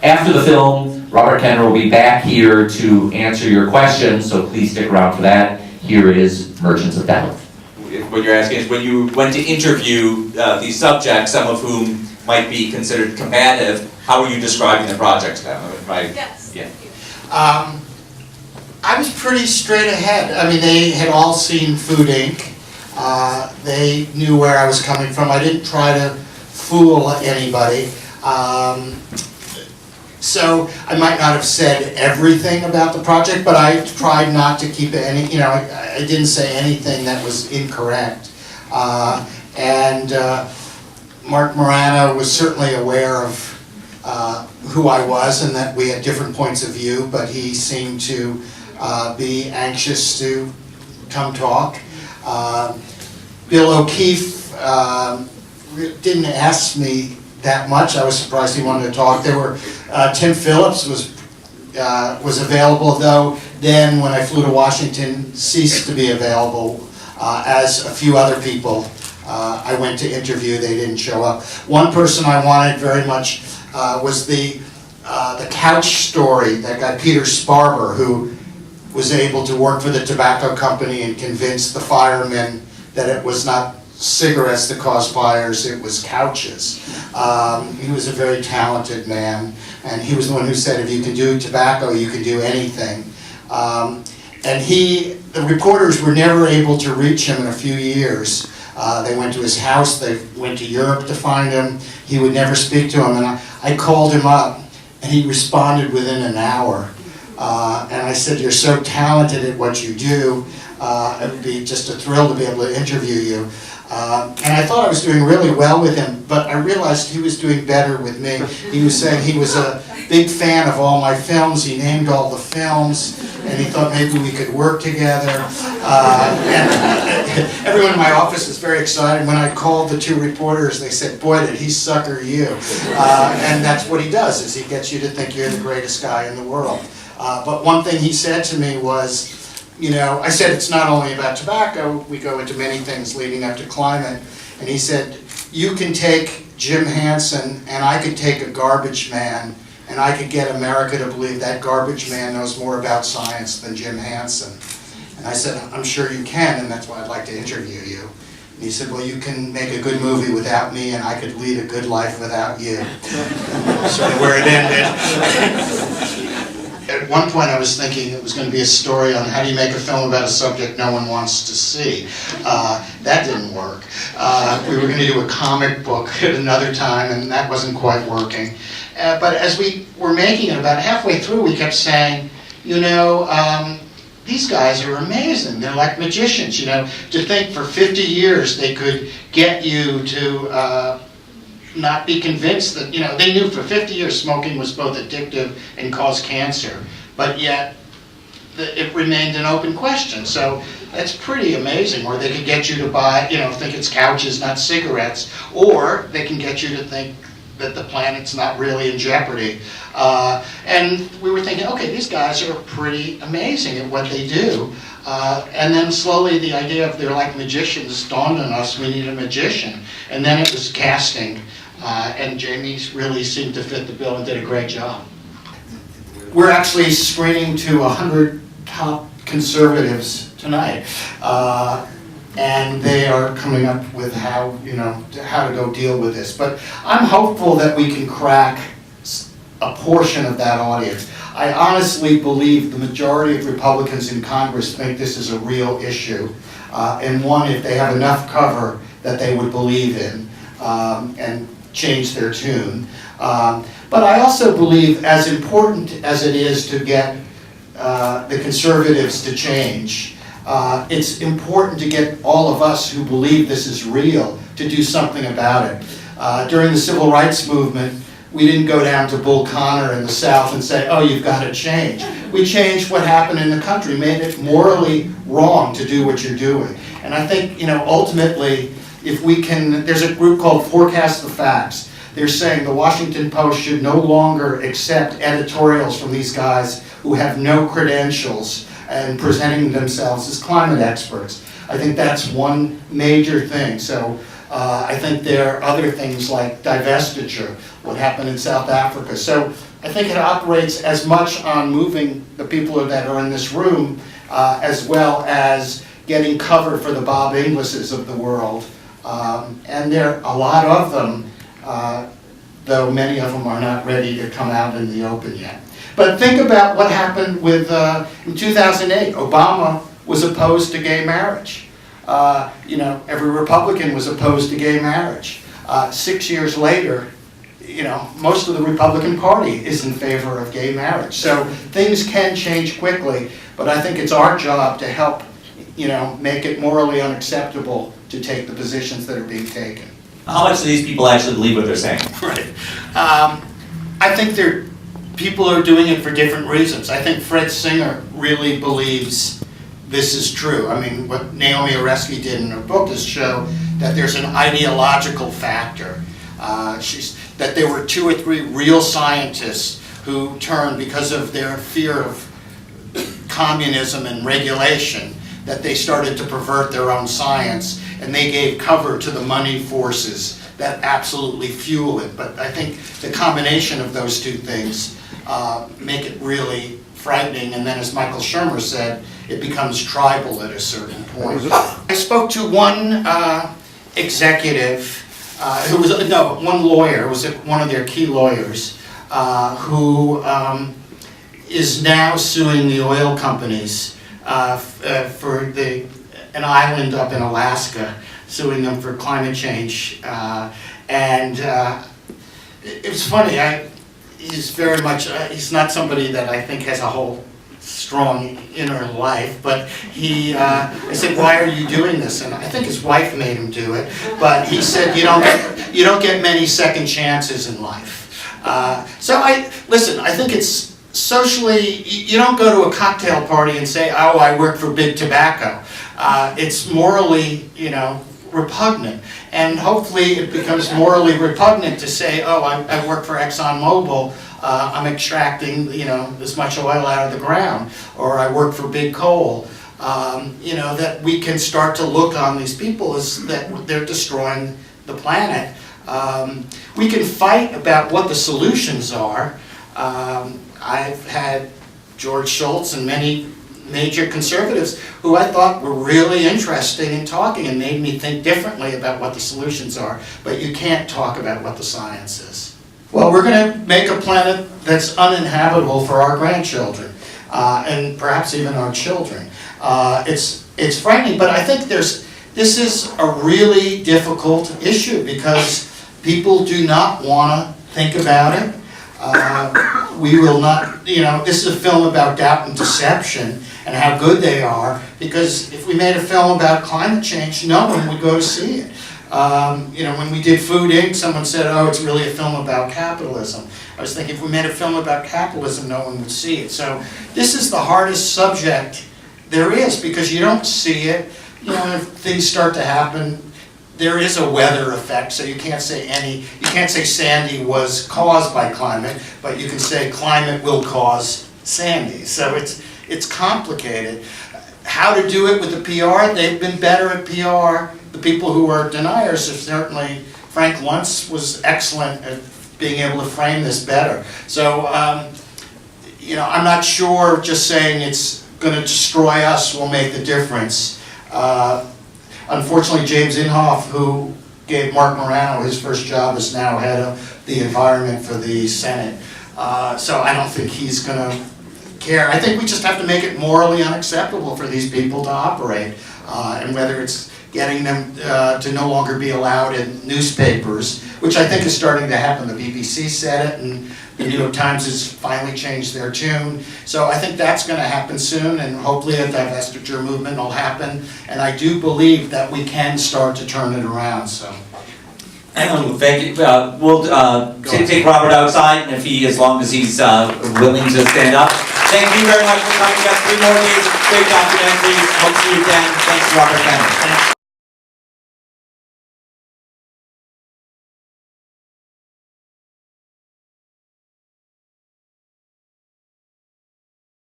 after the film, Robert Kenner will be back here to answer your questions, so please stick around for that. Here is Merchants of Venice. What you're asking is, when you went to interview these subjects, some of whom might be considered combative, how were you describing the project to them? Right? Yes. Yeah. I was pretty straight ahead. I mean, they had all seen Food Inc. They knew where I was coming from. I didn't try to fool anybody. So I might not have said everything about the project, but I tried not to keep any, I didn't say anything that was incorrect. And Mark Morano was certainly aware of who I was and that we had different points of view, but he seemed to be anxious to come talk. Bill O'Keefe didn't ask me that much. I was surprised he wanted to talk. There were Tim Phillips was available, though then when I flew to Washington ceased to be available, as a few other people I went to interview. They didn't show up. One person I wanted very much was the couch story, that guy Peter Sparber, who was able to work for the tobacco company and convince the firemen that it was not cigarettes that caused fires, it was couches. He was a very talented man, and he was the one who said, if you can do tobacco, you can do anything. And the reporters were never able to reach him in a few years. They went to his house, they went to Europe to find him. He would never speak to him, and I called him up, and he responded within an hour. And I said, you're so talented at what you do, it would be just a thrill to be able to interview you. And I thought I was doing really well with him, but I realized he was doing better with me. He was saying he was a big fan of all my films. He named all the films, and he thought maybe we could work together. And everyone in my office was very excited. When I called the two reporters, they said, boy, did he sucker you. And that's what he does, is he gets you to think you're the greatest guy in the world. But one thing he said to me was, I said, it's not only about tobacco, we go into many things leading up to climate. And he said, you can take Jim Hansen and I could take a garbage man and I could get America to believe that garbage man knows more about science than Jim Hansen. And I said, I'm sure you can, and that's why I'd like to interview you. And he said, well, you can make a good movie without me and I could lead a good life without you. Sort of where it ended. At one point I was thinking it was going to be a story on how do you make a film about a subject no one wants to see. That didn't work. We were going to do a comic book at another time, and that wasn't quite working. But as we were making it, about halfway through, we kept saying, these guys are amazing. They're like magicians, To think for 50 years they could get you to not be convinced that, they knew for 50 years smoking was both addictive and caused cancer, but yet it remained an open question. So that's pretty amazing. Or they could get you to buy, think it's couches, not cigarettes, or they can get you to think that the planet's not really in jeopardy. And we were thinking, okay, these guys are pretty amazing at what they do. And then slowly the idea of they're like magicians dawned on us. We need a magician. And then it was casting. And Jamie really seemed to fit the bill and did a great job. We're actually screening to 100 top conservatives tonight. And they are coming up with how to go deal with this. But I'm hopeful that we can crack a portion of that audience. I honestly believe the majority of Republicans in Congress think this is a real issue. And one, if they have enough cover, that they would believe in and change their tune. But I also believe, as important as it is to get the conservatives to change, it's important to get all of us who believe this is real to do something about it. During the Civil Rights Movement, we didn't go down to Bull Connor in the South and say, oh, you've got to change. We changed what happened in the country, made it morally wrong to do what you're doing. And I think, ultimately, if we can, there's a group called Forecast the Facts. They're saying the Washington Post should no longer accept editorials from these guys who have no credentials and presenting themselves as climate experts. I think that's one major thing. So I think there are other things like divestiture, what happened in South Africa. So I think it operates as much on moving the people that are in this room as well as getting cover for the Bob Inglis's of the world. And there are a lot of them, though many of them are not ready to come out in the open yet. But think about what happened with, in 2008, Obama was opposed to gay marriage. You know, every Republican was opposed to gay marriage. 6 years later, you know, most of the Republican Party is in favor of gay marriage. So things can change quickly, but I think it's our job to help, you know, make it morally unacceptable to take the positions that are being taken. How much do these people actually believe what they're saying? Right. I think people are doing it for different reasons. I think Fred Singer really believes this is true. I mean, what Naomi Oreskes did in her book is show that there's an ideological factor. That there were 2 or 3 real scientists who turned because of their fear of communism and regulation, that they started to pervert their own science, and they gave cover to the money forces that absolutely fuel it. But I think the combination of those 2 things make it really frightening, and then as Michael Shermer said, it becomes tribal at a certain point. I spoke to one executive, one lawyer, who was one of their key lawyers, who is now suing the oil companies for an island up in Alaska, suing them for climate change. And it was funny, he's very much, he's not somebody that I think has a whole strong inner life, but I said, why are you doing this? And I think his wife made him do it, but he said, you don't get many second chances in life. Listen, I think it's socially, you don't go to a cocktail party and say, oh, I work for Big Tobacco. It's morally, repugnant. And hopefully it becomes morally repugnant to say, oh, I work for ExxonMobil, I'm extracting, this much oil out of the ground, or I work for Big Coal. That we can start to look on these people as that they're destroying the planet. We can fight about what the solutions are. I've had George Shultz and many major conservatives who I thought were really interesting in talking and made me think differently about what the solutions are, but you can't talk about what the science is. Well, we're going to make a planet that's uninhabitable for our grandchildren, and perhaps even our children. It's frightening, but I think this is a really difficult issue because people do not want to think about it. We will not, this is a film about doubt and deception and how good they are, because if we made a film about climate change, no one would go to see it. When we did Food Inc., someone said, oh, it's really a film about capitalism. I was thinking if we made a film about capitalism, no one would see it. So this is the hardest subject there is, because you don't see it. If things start to happen, there is a weather effect, so you can't say Sandy was caused by climate, but you can say climate will cause Sandy. So it's complicated. How to do it with the PR? They've been better at PR. The people who are deniers have certainly, Frank Luntz was excellent at being able to frame this better. So, I'm not sure just saying it's going to destroy us will make the difference. Unfortunately, James Inhofe, who gave Mark Morano his first job, is now head of the environment for the Senate. So I don't think he's going to care. I think we just have to make it morally unacceptable for these people to operate. And whether it's getting them to no longer be allowed in newspapers, which I think is starting to happen. The BBC said it, and the New York Times has finally changed their tune. So I think that's going to happen soon, and hopefully a divestiture movement will happen. And I do believe that we can start to turn it around. So. Thank you. We'll take Robert outside, and as long as he's willing to stand up. Thank you very much for coming. We got 3 more days of great documentaries. Hope to see you again. Thanks, Robert Kenner.